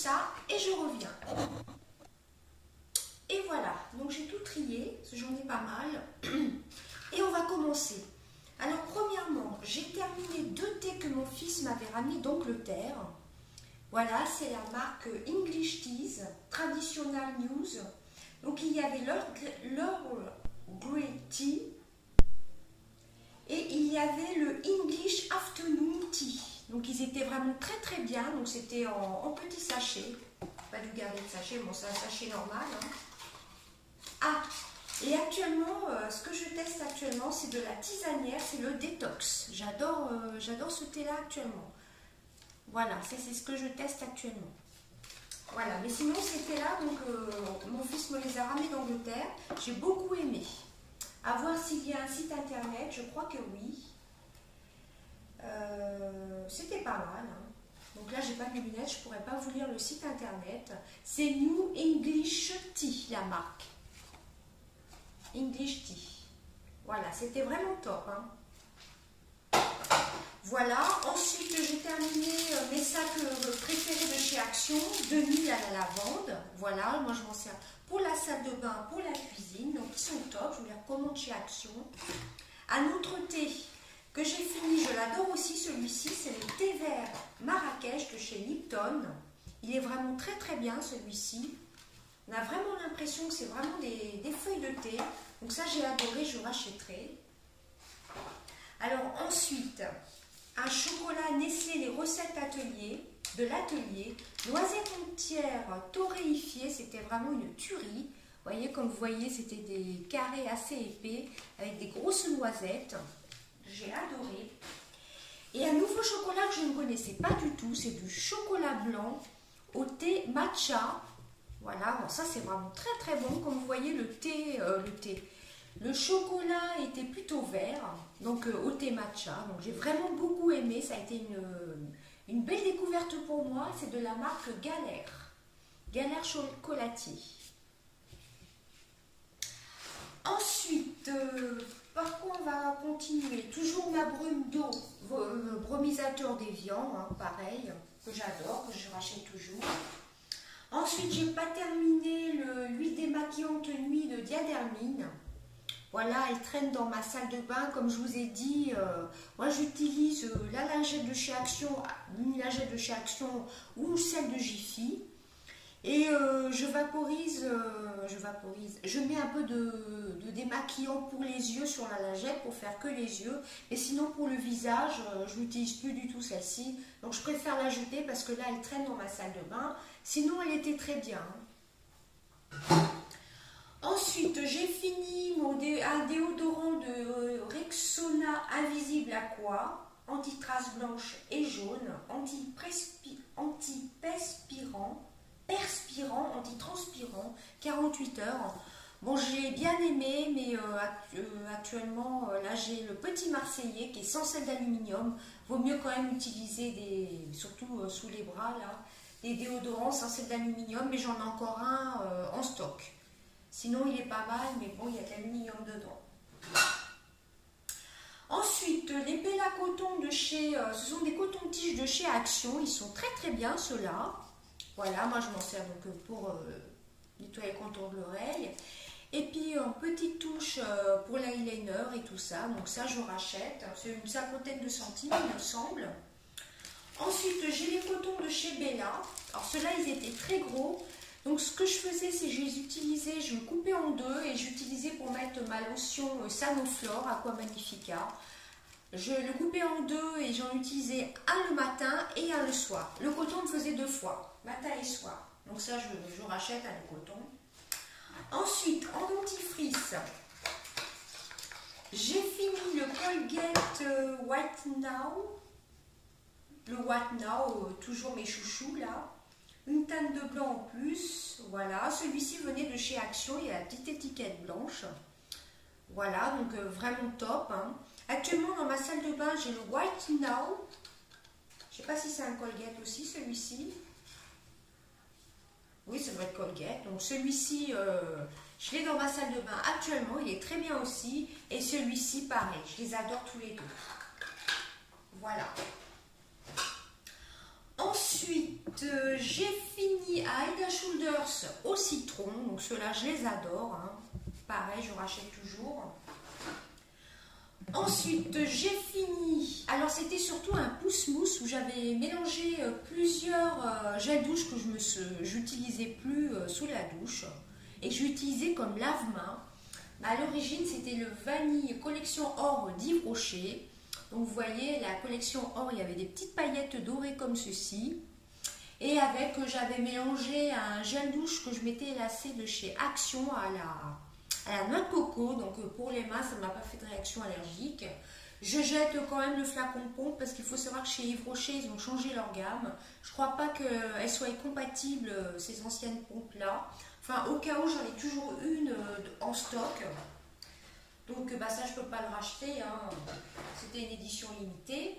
ça et je reviens. Et voilà, donc j'ai tout trié, parce que j'en ai pas mal. Et on va commencer. Alors premièrement, j'ai terminé 2 thés que mon fils m'avait ramenés d'Angleterre. Voilà, c'est la marque English Teas, Traditional News. Donc il y avait l'Earl Grey Tea et il y avait le English Afternoon Tea. Donc ils étaient vraiment très très bien. Donc c'était en petits sachets. Pas dû garder de sachet, bon c'est un sachet normal. Hein. Ah, et actuellement, ce que je teste actuellement, c'est de la tisanière, c'est le détox. J'adore ce thé-là actuellement. Voilà, c'est ce que je teste actuellement. Voilà, mais sinon ces thés-là, donc mon fils me les a ramenés d'Angleterre. J'ai beaucoup aimé. À voir s'il y a un site internet, je crois que oui. C'était pas mal. Hein. Donc là, j'ai pas de lunettes, je pourrais pas vous lire le site internet. C'est New English Tea, la marque. English Tea. Voilà, c'était vraiment top. Hein. Voilà, ensuite j'ai terminé mes sacs préférés de chez Action, de nuit à la lavande. Voilà, moi je m'en sers pour la salle de bain, pour la cuisine. Donc ils sont top, je vous les recommande chez Action. Un autre thé que j'ai fini, je l'adore aussi celui-ci, c'est le thé vert Marrakech de chez Lipton. Il est vraiment très très bien celui-ci. On a vraiment l'impression que c'est vraiment des feuilles de thé. Donc ça j'ai adoré, je rachèterai. Alors ensuite, un chocolat Nestlé, les recettes atelier, de l'atelier, noisette entière torréfiée, c'était vraiment une tuerie. Vous voyez, comme vous voyez, c'était des carrés assez épais avec des grosses noisettes. J'ai adoré. Et un nouveau chocolat que je ne connaissais pas du tout, c'est du chocolat blanc au thé matcha. Voilà, bon, ça c'est vraiment très très bon. Comme vous voyez, le chocolat était plutôt vert, donc au thé matcha. Donc j'ai vraiment beaucoup aimé. Ça a été une belle découverte pour moi. C'est de la marque Galère. Galère chocolatier. Ensuite, par quoi on va continuer? Toujours ma brume d'eau, brumisateur d'Evian, hein, pareil, que j'adore, que je rachète toujours. Ensuite, j'ai pas terminé l'huile démaquillante nuit de Diadermine. Voilà, elle traîne dans ma salle de bain. Comme je vous ai dit, moi j'utilise la lingette de chez Action, une lingette de chez Action ou celle de Jiffy. Et je mets un peu de démaquillant pour les yeux sur la lingette pour faire que les yeux. Et sinon pour le visage, je n'utilise plus du tout celle-ci. Donc je préfère la jeter parce que là elle traîne dans ma salle de bain. Sinon elle était très bien. Ensuite j'ai fini un déodorant de Rexona Invisible Aqua, anti-traces blanches et jaunes, perspirant, antitranspirant, 48 heures. Bon, j'ai bien aimé, mais actuellement, là, j'ai le petit Marseillais qui est sans sel d'aluminium. Vaut mieux quand même utiliser surtout sous les bras, là, des déodorants sans sel d'aluminium, mais j'en ai encore un en stock. Sinon, il est pas mal, mais bon, il y a de l'aluminium dedans. Ensuite, les Bella Coton de chez... ce sont des cotons-tiges de chez Action. Ils sont très très bien, ceux-là. Voilà, moi je m'en sers donc pour nettoyer le contour de l'oreille. Et puis en petite touche pour l'eyeliner et tout ça. Donc ça je rachète. C'est une 50aine de centimes il me semble. Ensuite j'ai les cotons de chez Bella. Alors ceux-là ils étaient très gros. Donc ce que je faisais c'est que je les utilisais, je me coupais en deux et j'utilisais pour mettre ma lotion Sanoflore Aqua Magnifica. Je le coupais en deux et j'en utilisais un le matin et un le soir. Le coton me faisait 2 fois, matin et soir. Donc ça, je rachète un coton. Ensuite, en dentifrice, j'ai fini le Colgate White Now. Le White Now, toujours mes chouchous là. Une teinte de blanc en plus. Voilà, celui-ci venait de chez Action, il y a la petite étiquette blanche. Voilà, donc vraiment top. Hein. Actuellement, dans ma salle de bain, j'ai le White Now. Je ne sais pas si c'est un Colgate aussi, celui-ci. Oui, ça doit être Colgate. Donc celui-ci, je l'ai dans ma salle de bain actuellement. Il est très bien aussi. Et celui-ci, pareil. Je les adore tous les deux. Voilà. Ensuite, j'ai fini à Head & Shoulders au citron. Donc ceux-là, je les adore. Hein. Pareil, je rachète toujours. Ensuite, j'ai fini. Alors, c'était surtout un pousse-mousse où j'avais mélangé plusieurs gels douche que je n'utilisais plus sous la douche et que j'utilisais comme lave-main. À l'origine, c'était le Vanille Collection Or d'Yves Rocher. Donc, vous voyez, la collection Or, il y avait des petites paillettes dorées comme ceci. Et avec, j'avais mélangé un gel douche que je m'étais lacé de chez Action à la noix de coco. Donc, pour les mains, ça ne m'a pas fait de réaction allergique. Je jette quand même le flacon de pompe parce qu'il faut savoir que chez Yves Rocher, ils ont changé leur gamme. Je ne crois pas qu'elles soient compatibles, ces anciennes pompes-là. Enfin, au cas où, j'en ai toujours une en stock. Donc, ça, je ne peux pas le racheter. Hein. C'était une édition limitée.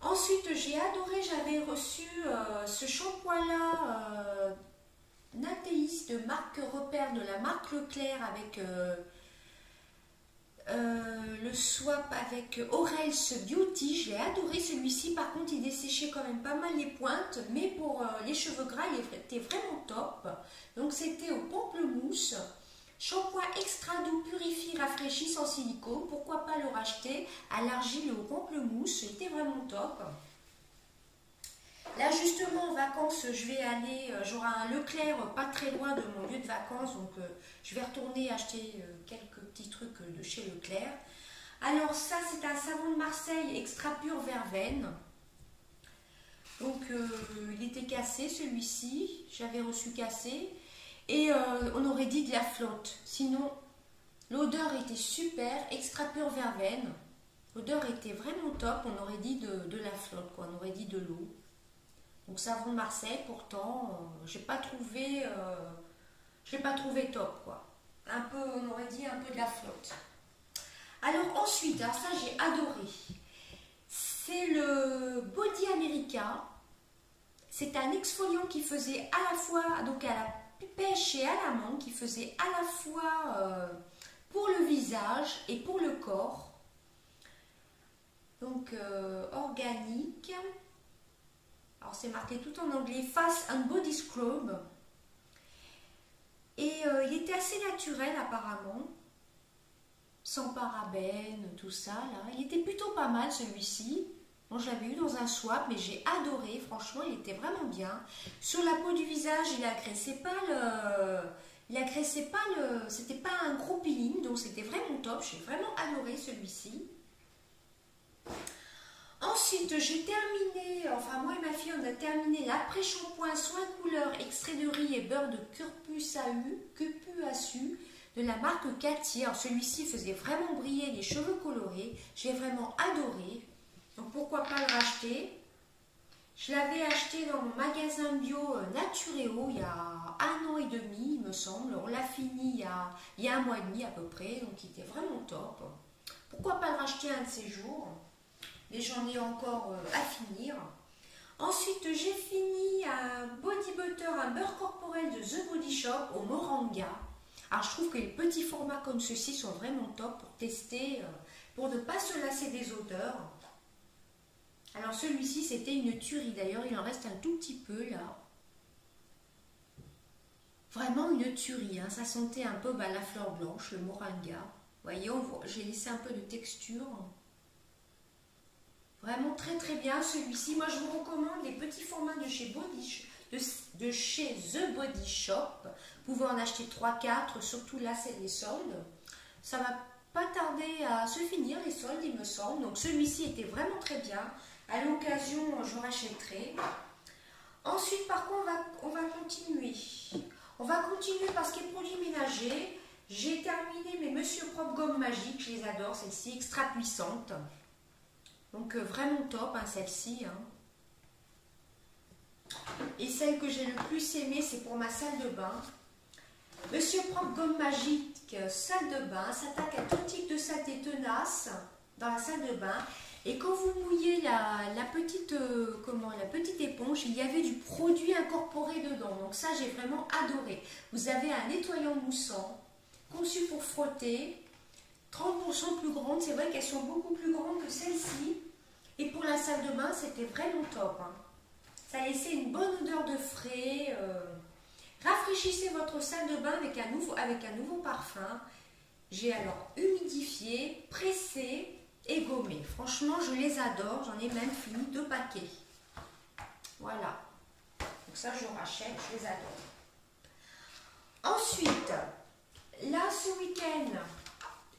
Ensuite, j'ai adoré, j'avais reçu ce shampoing-là, Natéis de marque Repère, de la marque Leclerc, avec le swap avec Orels Beauty. Je l'ai adoré celui-ci. Par contre, il desséchait quand même pas mal les pointes, mais pour les cheveux gras, il était vraiment top. Donc, c'était au pamplemousse. Shampoing extra doux, purifie, rafraîchit sans silicone. Pourquoi pas le racheter à l'argile et au pamplemousse. C'était vraiment top. Là, justement, en vacances, je vais aller, j'aurai un Leclerc pas très loin de mon lieu de vacances. Donc, je vais retourner acheter quelques petits trucs de chez Leclerc. Alors, ça, c'est un savon de Marseille extra pur verveine. Donc, il était cassé, celui-ci. J'avais reçu cassé. Et on aurait dit de la flotte. Sinon, l'odeur était super, extra pure verveine. L'odeur était vraiment top. On aurait dit de la flotte, quoi. On aurait dit de l'eau. Donc savon de Marseille, pourtant, je l'ai pas trouvé top, quoi. Un peu, on aurait dit un peu de la flotte. Alors ensuite, alors ça j'ai adoré. C'est le Body America. C'est un exfoliant qui faisait à la fois, donc à la pêche et à la menthe, qui faisait à la fois pour le visage et pour le corps. Donc organique. Alors c'est marqué tout en anglais, Face and Body Scrub. Et il était assez naturel apparemment. Sans parabènes, tout ça là. Il était plutôt pas mal celui-ci. Bon, je l'avais eu dans un swap, mais j'ai adoré. Franchement, il était vraiment bien. Sur la peau du visage, il agressait pas le... C'était pas un gros peeling, donc c'était vraiment top. J'ai vraiment adoré celui-ci. Ensuite, j'ai terminé, enfin moi et ma fille, on a terminé l'après-shampoing soin couleur extrait de riz et beurre de Curpuasu de la marque Cathy. Alors celui-ci faisait vraiment briller les cheveux colorés. J'ai vraiment adoré. Donc pourquoi pas le racheter. Je l'avais acheté dans mon magasin bio Naturéo il y a 1 an et demi, il me semble. On l'a fini il y a 1 mois et demi à peu près, donc il était vraiment top. Pourquoi pas le racheter un de ces jours. Mais j'en ai encore à finir. Ensuite, j'ai fini un body butter, un beurre corporel de The Body Shop au Moringa. Alors, je trouve que les petits formats comme ceux-ci sont vraiment top pour tester, pour ne pas se lasser des odeurs. Alors, celui-ci, c'était une tuerie. D'ailleurs, il en reste un tout petit peu là. Vraiment une tuerie. Hein. Ça sentait un peu la fleur blanche, le Moringa. Vous voyez, j'ai laissé un peu de texture. Vraiment très très bien celui-ci. Moi je vous recommande les petits formats de chez The Body Shop. Vous pouvez en acheter 3-4, surtout là c'est les soldes. Ça va pas tarder à se finir les soldes il me semble. Donc celui-ci était vraiment très bien. À l'occasion je rachèterai. Ensuite par contre on va continuer. On va continuer par ce qui est produits ménagers. J'ai terminé mes Monsieur Propre Gomme Magique. Je les adore, celle-ci extra puissante. Donc vraiment top hein, celle-ci. Hein. Et celle que j'ai le plus aimée, c'est pour ma salle de bain. Monsieur Propre Gomme Magique, salle de bain, s'attaque à tout type de saleté tenace dans la salle de bain. Et quand vous mouillez la petite éponge, il y avait du produit incorporé dedans. Donc ça, j'ai vraiment adoré. Vous avez un nettoyant moussant, conçu pour frotter. 30% plus grandes, c'est vrai qu'elles sont beaucoup plus grandes que celles-ci. Et pour la salle de bain, c'était vraiment top. Hein. Ça laissait une bonne odeur de frais. Rafraîchissez votre salle de bain avec un nouveau parfum. J'ai alors humidifié, pressé et gommé. Franchement, je les adore. J'en ai même fini 2 paquets. Voilà. Donc ça, je rachète. Je les adore. Ensuite, là, ce week-end,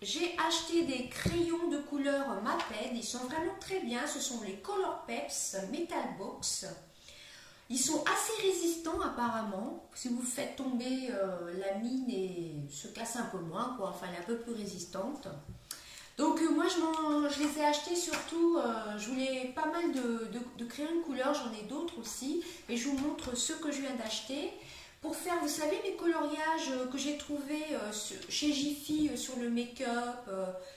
j'ai acheté des crayons de couleur Maped. Ils sont vraiment très bien. Ce sont les Color Peps Metal Box. Ils sont assez résistants apparemment. Si vous faites tomber la mine et se casse un peu moins, quoi. Enfin, elle est un peu plus résistante. Donc moi, je les ai achetés surtout. Je voulais pas mal de crayons de couleur. J'en ai d'autres aussi. Et je vous montre ceux que je viens d'acheter. Pour faire, vous savez, mes coloriages que j'ai trouvés chez Jiffy sur le make-up,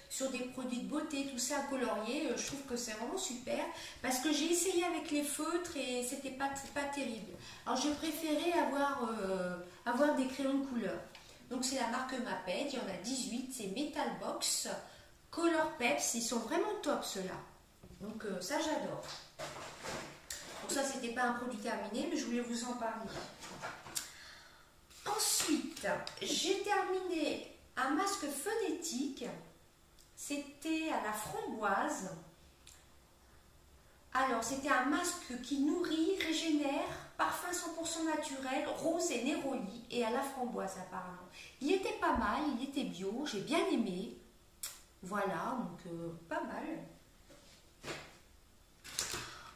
sur des produits de beauté, tout ça à colorier, je trouve que c'est vraiment super. Parce que j'ai essayé avec les feutres et c'était pas terrible. Alors j'ai préféré avoir des crayons de couleur. Donc c'est la marque Maped, il y en a 18, c'est Metal Box, Color Peps, ils sont vraiment top ceux-là. Donc ça j'adore. Donc ça c'était pas un produit terminé, mais je voulais vous en parler. Ensuite, j'ai terminé un masque phonétique. C'était à la framboise. Alors, c'était un masque qui nourrit, régénère, parfum 100% naturel, rose et néroli et à la framboise apparemment. Il était pas mal, il était bio, j'ai bien aimé. Voilà, donc pas mal.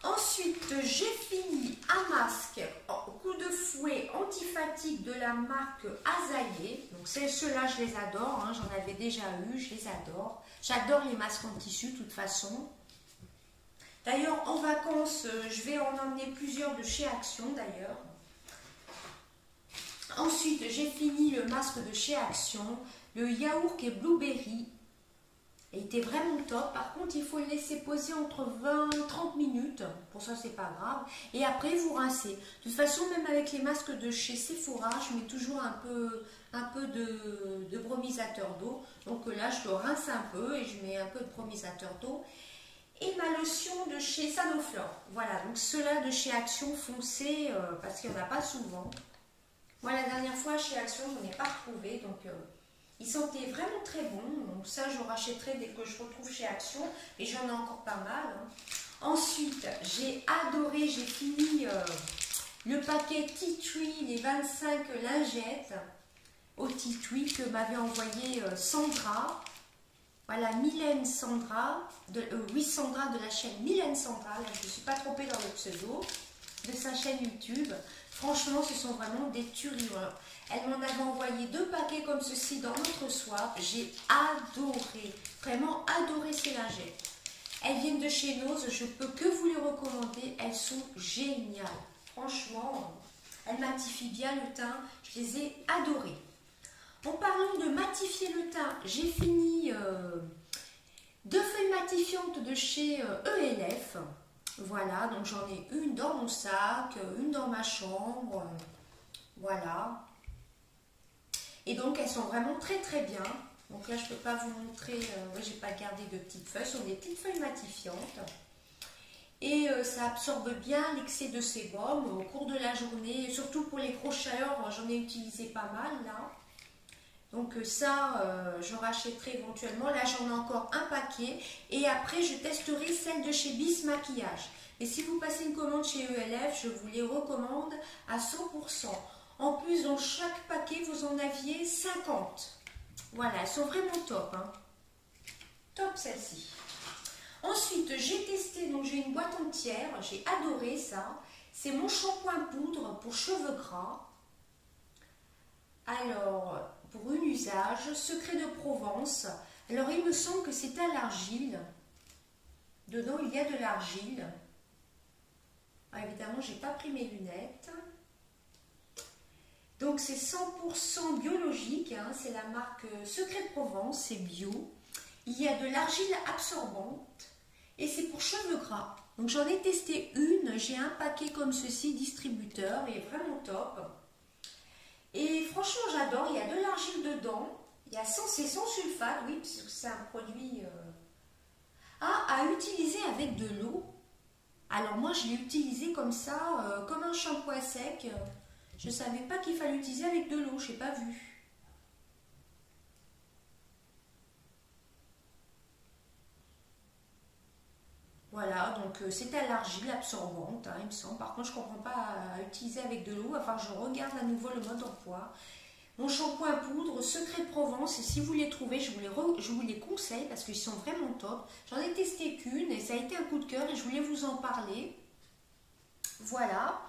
Ensuite, j'ai fini un masque au coup de fouet antifatigue de la marque Azaïe. Donc ceux-là, je les adore, hein, j'en avais déjà eu, je les adore. J'adore les masques en tissu de toute façon. D'ailleurs, en vacances, je vais en emmener plusieurs de chez Action d'ailleurs. Ensuite, j'ai fini le masque de chez Action, le yaourt et blueberry. Il était vraiment top. Par contre, il faut le laisser poser entre 20 et 30 minutes. Pour ça, c'est pas grave. Et après, vous rincez. De toute façon, même avec les masques de chez Sephora, je mets toujours un peu de bromisateur d'eau. Donc là, je le rince un peu et je mets un peu de bromisateur d'eau. Et ma lotion de chez Sanoflore. Voilà, donc ceux-là de chez Action foncé, parce qu'il n'y en a pas souvent. Moi, la dernière fois, chez Action, je n'en ai pas retrouvé. Donc... ils sentaient vraiment très bons, donc ça je rachèterai dès que je retrouve chez Action, et j'en ai encore pas mal. Hein. Ensuite, j'ai adoré, j'ai fini le paquet Tea Tree, les 25 lingettes au Tea Tree que m'avait envoyé Sandra. Voilà, Mylène Sandra, Sandra de la chaîne Mylène Sandra, je ne me suis pas trompée dans le pseudo, de sa chaîne YouTube. Franchement, ce sont vraiment des tueries. Elle m'en avait envoyé 2 paquets comme ceci dans notre swap. J'ai adoré, vraiment adoré ces lingettes. Elles viennent de chez Nose, je peux que vous les recommander. Elles sont géniales. Franchement, elles matifient bien le teint. Je les ai adorées. En parlant de matifier le teint, j'ai fini 2 feuilles matifiantes de chez ELF. Voilà, donc j'en ai une dans mon sac, une dans ma chambre. Voilà. Et donc elles sont vraiment très très bien. Donc là je ne peux pas vous montrer, j'ai pas gardé de petites feuilles, ce sont des petites feuilles matifiantes. Et ça absorbe bien l'excès de sébum au cours de la journée, surtout pour les grosses chaleurs, j'en ai utilisé pas mal là. Donc ça, je rachèterai éventuellement. Là, j'en ai encore un paquet. Et après, je testerai celle de chez Bis Maquillage. Et si vous passez une commande chez ELF, je vous les recommande à 100%. En plus, dans chaque paquet, vous en aviez 50. Voilà, elles sont vraiment top. Hein. Top celle-ci. Ensuite, j'ai testé, donc j'ai une boîte entière. J'ai adoré ça. C'est mon shampoing poudre pour cheveux gras. Alors... pour un usage, Secret de Provence. Alors il me semble que c'est à l'argile. Dedans il y a de l'argile. Ah, évidemment j'ai pas pris mes lunettes. Donc c'est 100% biologique, hein. C'est la marque Secret de Provence, c'est bio. Il y a de l'argile absorbante et c'est pour cheveux gras. Donc j'en ai testé une, j'ai un paquet comme ceci, distributeur, il est vraiment top. Et franchement, j'adore. Il y a de l'argile dedans. C'est sans sulfate, oui, parce que c'est un produit à utiliser avec de l'eau. Alors moi, je l'ai utilisé comme ça, comme un shampoing sec. Je ne savais pas qu'il fallait l'utiliser avec de l'eau, je n'ai pas vu. Voilà, donc c'est à l'argile absorbante, hein, il me semble. Par contre, je ne comprends pas à utiliser avec de l'eau. Enfin, je regarde à nouveau le mode d'emploi. Mon shampoing à poudre, Secret de Provence, et si vous les trouvez, je vous les conseille parce qu'ils sont vraiment top. J'en ai testé qu'une et ça a été un coup de cœur et je voulais vous en parler. Voilà.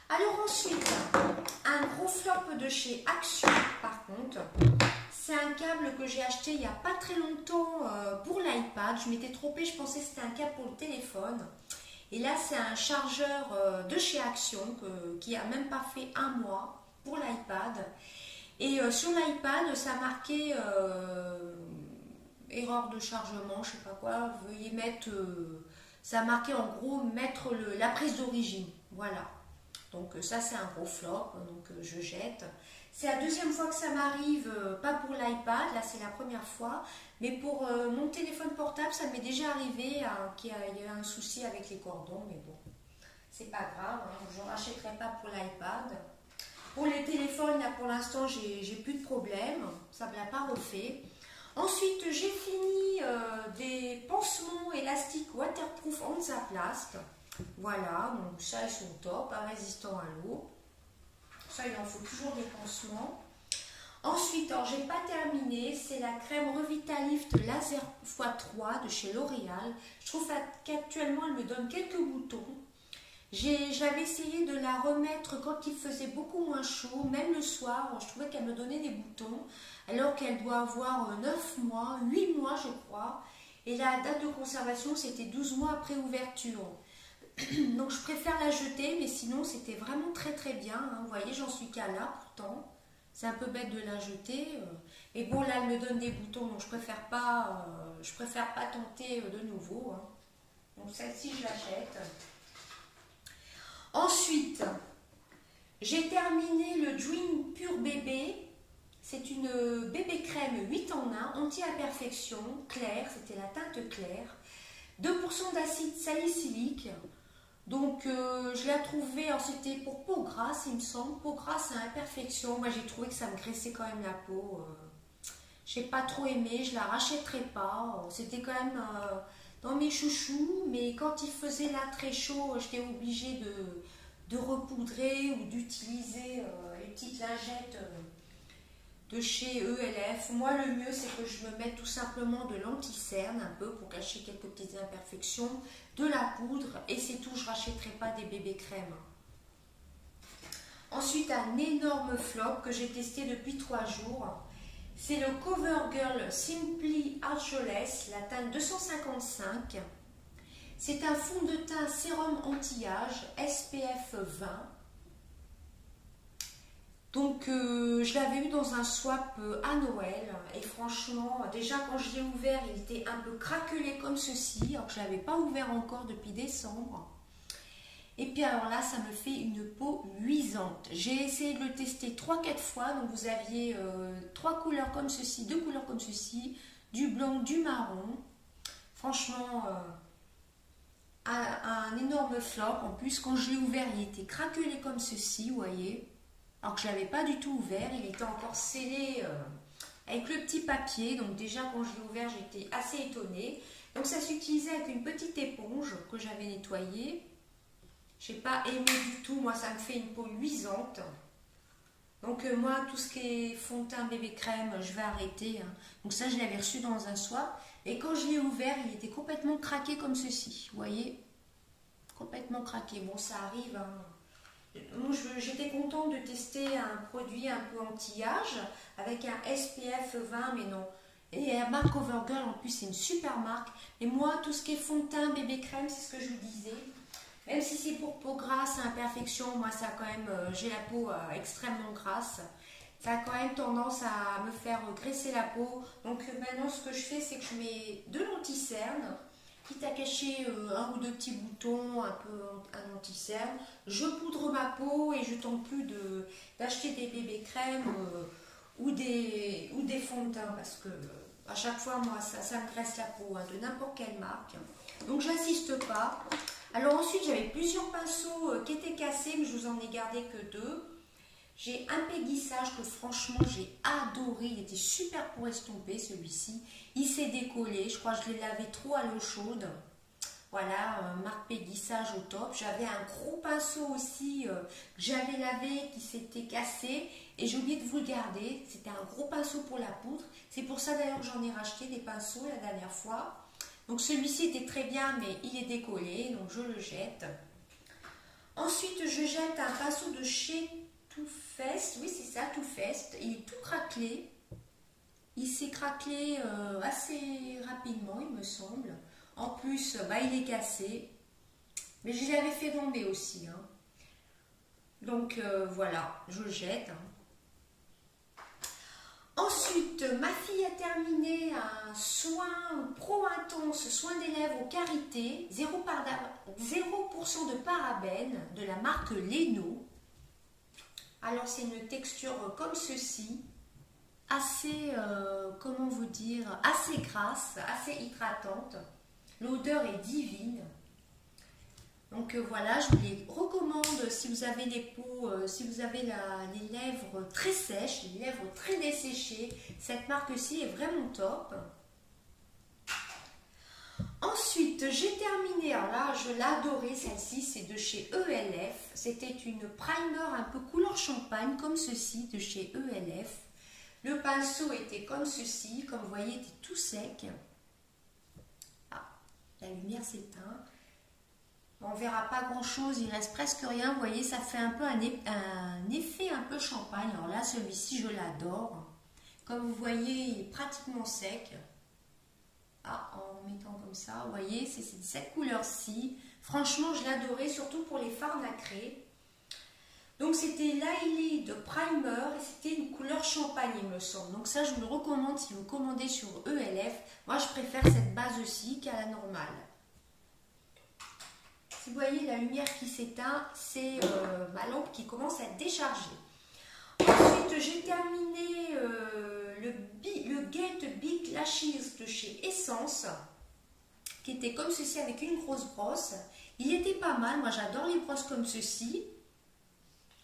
Alors ensuite, un gros flop de chez Action, par contre. C'est un câble que j'ai acheté il n'y a pas très longtemps pour l'iPad. Je m'étais trompée, je pensais que c'était un câble pour le téléphone. Et là, c'est un chargeur de chez Action qui n'a même pas fait un mois pour l'iPad. Et sur l'iPad, ça marquait erreur de chargement, je ne sais pas quoi, veuillez mettre, ça marquait en gros mettre la prise d'origine. Voilà. Donc ça c'est un gros flop, donc je jette. C'est la deuxième fois que ça m'arrive, pas pour l'iPad, là c'est la première fois, mais pour mon téléphone portable, ça m'est déjà arrivé qu'il y a eu un souci avec les cordons, mais bon, c'est pas grave, hein, je ne rachèterai pas pour l'iPad. Pour les téléphones, là pour l'instant, j'ai plus de problème, ça ne me l'a pas refait. Ensuite, j'ai fini des pansements élastiques waterproof Hansaplast. Voilà, donc ça, ils sont top, hein, résistants à l'eau. Ça, il en faut toujours des pansements. Ensuite, alors j'ai pas terminé, c'est la crème Revitalift Laser x3 de chez L'Oréal. Je trouve qu'actuellement, elle me donne quelques boutons. J'avais essayé de la remettre quand il faisait beaucoup moins chaud, même le soir, je trouvais qu'elle me donnait des boutons, alors qu'elle doit avoir 9 mois, 8 mois je crois, et la date de conservation c'était 12 mois après ouverture. Donc je préfère la jeter, mais sinon c'était vraiment très très bien, hein. Vous voyez, j'en suis qu'à là pourtant, c'est un peu bête de la jeter, et bon là elle me donne des boutons, donc je préfère pas tenter de nouveau, hein. Donc celle-ci je l'achète. Ensuite, j'ai terminé le Dream Pure Bébé. C'est une bébé crème 8 en 1, anti-imperfection, claire, c'était la teinte claire. 2% d'acide salicylique. Donc, je l'ai trouvée, alors c'était pour peau grasse, il me semble. Peau grasse à imperfection. Moi, j'ai trouvé que ça me graissait quand même la peau. J'ai pas trop aimé, je la rachèterai pas. C'était quand même dans mes chouchous, mais quand il faisait là très chaud, j'étais obligée de repoudrer ou d'utiliser les petites lingettes de chez ELF. Moi, le mieux, c'est que je me mette tout simplement de l'anti-cerne un peu pour cacher quelques petites imperfections, de la poudre, et c'est tout, je ne rachèterai pas des bébés crèmes. Ensuite, un énorme flop que j'ai testé depuis 3 jours. C'est le CoverGirl Simply Argeless, la teinte 255. C'est un fond de teint sérum anti-âge SPF 20. Donc je l'avais eu dans un swap à Noël et franchement, déjà quand je l'ai ouvert, il était un peu craquelé comme ceci, alors que je ne l'avais pas ouvert encore depuis décembre. Et puis alors là, ça me fait une peau luisante. J'ai essayé de le tester 3-4 fois. Donc vous aviez 3 couleurs comme ceci, 2 couleurs comme ceci, du blanc, du marron. Franchement, un énorme flop. En plus, quand je l'ai ouvert, il était craquelé comme ceci, vous voyez. Alors que je ne l'avais pas du tout ouvert. Il était encore scellé avec le petit papier. Donc déjà, quand je l'ai ouvert, j'étais assez étonnée. Donc ça s'utilisait avec une petite éponge que j'avais nettoyée. Je n'ai pas aimé du tout, moi ça me fait une peau luisante. Donc moi tout ce qui est fond de teint bébé crème, je vais arrêter, hein. Donc ça je l'avais reçu dans un swap. Et quand je l'ai ouvert, il était complètement craqué comme ceci. Vous voyez, complètement craqué. Bon ça arrive, hein. J'étais contente de tester un produit un peu anti-âge avec un SPF 20, mais non. Et la marque CoverGirl en plus c'est une super marque. Et moi tout ce qui est fond de teint bébé crème, c'est ce que je vous disais. Même si c'est pour peau grasse, imperfection, moi ça quand même, j'ai la peau extrêmement grasse. Ça a quand même tendance à me faire graisser la peau. Donc maintenant ce que je fais, c'est que je mets de l'anti-cerne, quitte à cacher un ou deux petits boutons, un peu un anti-cerne. Je poudre ma peau et je tente plus d'acheter des bébés crèmes ou des fonds de teint parce que à chaque fois, moi, ça me graisse la peau, hein, de n'importe quelle marque. Donc j'insiste pas. Alors ensuite, j'avais plusieurs pinceaux qui étaient cassés, mais je vous en ai gardé que 2. J'ai un péguissage que franchement j'ai adoré, il était super pour estomper celui-ci. Il s'est décollé, je crois que je l'ai lavé trop à l'eau chaude. Voilà, marque péguissage au top. J'avais un gros pinceau aussi que j'avais lavé qui s'était cassé et j'ai oublié de vous le garder. C'était un gros pinceau pour la poudre. C'est pour ça d'ailleurs que j'en ai racheté des pinceaux la dernière fois. Donc celui-ci était très bien mais il est décollé, donc je le jette. Ensuite je jette un pinceau de chez Too Faced, oui c'est ça, Too Faced. Il est tout craquelé. Il s'est craquelé assez rapidement il me semble. En plus, bah, il est cassé. Mais je l'avais fait tomber aussi. Hein. Donc voilà, je le jette. Hein. Ensuite, ma fille a terminé un soin pro intense, soin des lèvres aux Karité, 0% de parabènes de la marque Leno. Alors c'est une texture comme ceci, assez, comment vous dire, assez grasse, assez hydratante. L'odeur est divine. Donc voilà, je vous les recommande si vous avez les peaux, si vous avez les lèvres très sèches, les lèvres très desséchées. Cette marque-ci est vraiment top. Ensuite, j'ai terminé, alors là, je l'adorais, celle-ci, c'est de chez ELF. C'était une primer un peu couleur champagne, comme ceci, de chez ELF. Le pinceau était comme ceci, comme vous voyez, il était tout sec. La lumière s'éteint. On ne verra pas grand chose, il reste presque rien. Vous voyez, ça fait un peu un effet un peu champagne. Alors là, celui-ci, je l'adore. Comme vous voyez, il est pratiquement sec. Ah, en mettant comme ça, vous voyez, c'est cette couleur-ci. Franchement, je l'adorais, surtout pour les fards nacrés. Donc, c'était l'Eyelid de Primer et c'était une couleur champagne, il me semble. Donc, ça, je vous le recommande si vous commandez sur ELF. Moi, je préfère cette base-ci qu'à la normale. Si vous voyez la lumière qui s'éteint, c'est ma lampe qui commence à décharger. Ensuite, j'ai terminé le Get Big Lashes de chez Essence, qui était comme ceci avec une grosse brosse. Il était pas mal, moi j'adore les brosses comme ceci.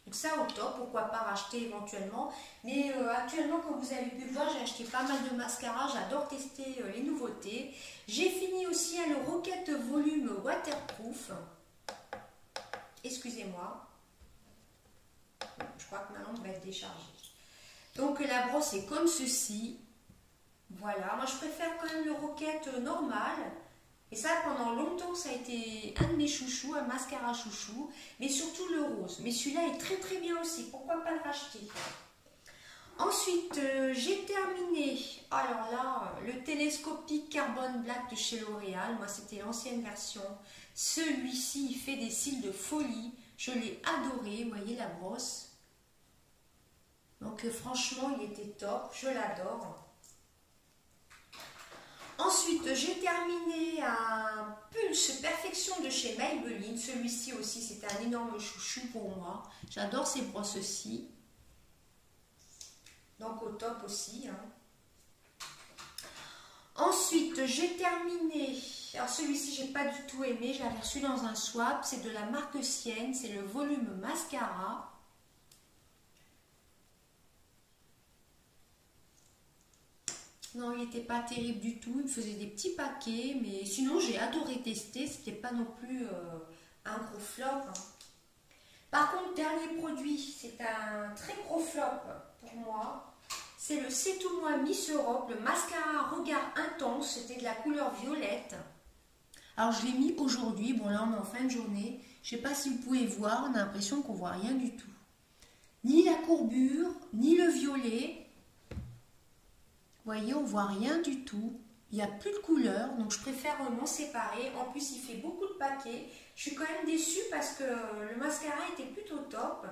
Donc ça au top, pourquoi pas racheter éventuellement. Mais actuellement, comme vous avez pu voir, j'ai acheté pas mal de mascara, j'adore tester les nouveautés. J'ai fini aussi le Rocket Volume Waterproof. Excusez-moi. Je crois que ma lampe va être déchargée. Donc la brosse est comme ceci. Voilà, moi je préfère quand même le Rocket normal. Et ça, pendant longtemps, ça a été un de mes chouchous, un mascara chouchou, mais surtout le rose. Mais celui-là est très très bien aussi, pourquoi pas le racheter? Ensuite, j'ai terminé, alors là, le télescopique Carbon Black de chez L'Oréal. Moi, c'était l'ancienne version. Celui-ci, il fait des cils de folie. Je l'ai adoré, vous voyez la brosse. Donc franchement, il était top, je l'adore. Ensuite, j'ai terminé un Pulse Perfection de chez Maybelline. Celui-ci aussi, c'est un énorme chouchou pour moi. J'adore ces brosses-ci. Donc au top aussi. Hein. Ensuite, j'ai terminé. Alors celui-ci, j'ai pas du tout aimé. Je l'avais reçu dans un swap. C'est de la marque Sienne. C'est le volume mascara. Non, il n'était pas terrible du tout. Il me faisait des petits paquets. Mais sinon, j'ai adoré tester. Ce n'était pas non plus un gros flop. Hein. Par contre, dernier produit, c'est un très gros flop pour moi. C'est le C'est tout moi Miss Europe, le mascara Regard Intense. C'était de la couleur violette. Alors, je l'ai mis aujourd'hui. Bon, là, on est en fin de journée. Je ne sais pas si vous pouvez voir. On a l'impression qu'on ne voit rien du tout. Ni la courbure, ni le violet. Vous voyez, on ne voit rien du tout. Il n'y a plus de couleur, donc je préfère m'en séparer. En plus, il fait beaucoup de paquets. Je suis quand même déçue parce que le mascara était plutôt top.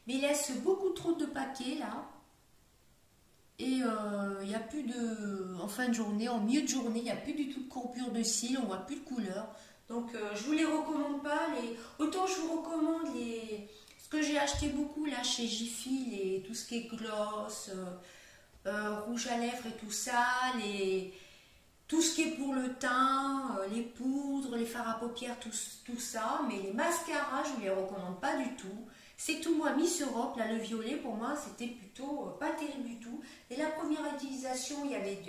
Mais il laisse beaucoup trop de paquets là. Et il n'y a plus de... En fin de journée, en milieu de journée, il n'y a plus du tout de courbure de cils. On ne voit plus de couleur. Donc, je ne vous les recommande pas. Autant je vous recommande ce que j'ai acheté beaucoup là chez Jiffy, tout ce qui est gloss... rouge à lèvres et tout ça, tout ce qui est pour le teint, les poudres, les fards à paupières, tout ça, mais les mascaras, je ne les recommande pas du tout. C'est tout moi Miss Europe, là le violet pour moi c'était plutôt pas terrible du tout. Et la première utilisation, il y avait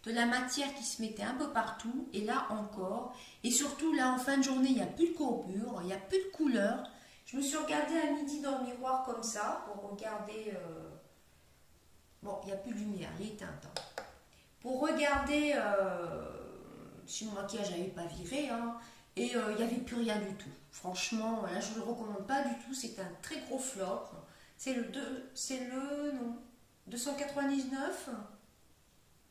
de la matière qui se mettait un peu partout, et là encore. Et surtout là en fin de journée, il n'y a plus de courbure, il n'y a plus de couleur. Je me suis regardée à midi dans le miroir comme ça, pour regarder... Bon, il n'y a plus de lumière, elle est éteinte. Hein. Pour regarder si mon maquillage n'avait pas viré, hein, et il n'y avait plus rien du tout. Franchement, là, je ne le recommande pas du tout. C'est un très gros flop. C'est le 299.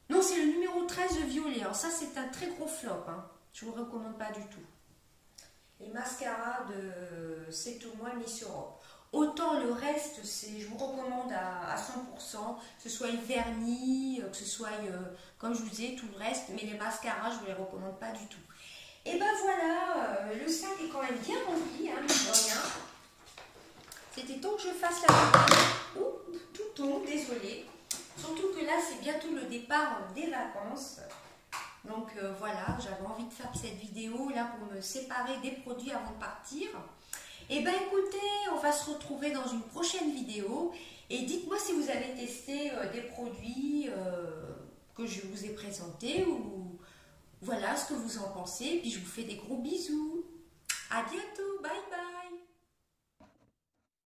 Non, c'est le numéro 13 de violet. Alors ça, c'est un très gros flop. Hein. Je ne vous le recommande pas du tout. Les mascaras de C'est tout moi Miss Europe. Autant le reste, je vous recommande à 100%, que ce soit le vernis, que ce soit, comme je vous disais, tout le reste. Mais les mascaras, je ne vous les recommande pas du tout. Et ben voilà, le sac est quand même bien rempli, hein, mine de rien. C'était temps que je fasse la vidéo. Oups, tout tombe, désolé. Surtout que là, c'est bientôt le départ des vacances. Donc voilà, j'avais envie de faire cette vidéo là pour me séparer des produits avant de partir. Et ben écoutez, on va se retrouver dans une prochaine vidéo. Et dites-moi si vous avez testé des produits que je vous ai présentés ou... Voilà ce que vous en pensez. Puis je vous fais des gros bisous. À bientôt. Bye bye.